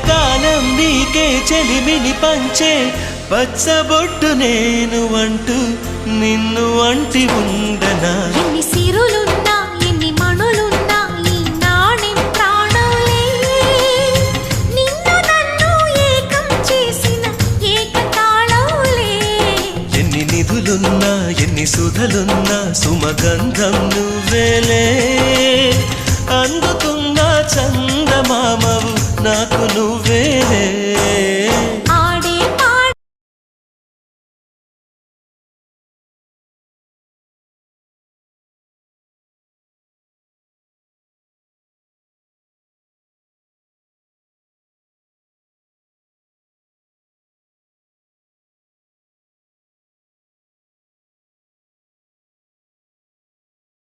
కలకాలం నీకే చెలిమిని పంచే పచ్చబొట్టు నేను అంటూ నిన్ను అంటి ఉండనా. ఎన్ని సిరులున్నా ఎన్ని మణులున్నా ఈ నాణెం ప్రాణంలే, నిన్ను నన్ను ఏకం చేసిన ఏకతాళంలే. ఎన్ని నిధులున్నా ఎన్ని సుధలున్నా సుమగంధం నువ్వేలే. అందుతున్న చందమామవు నాకు నువ్వేలే.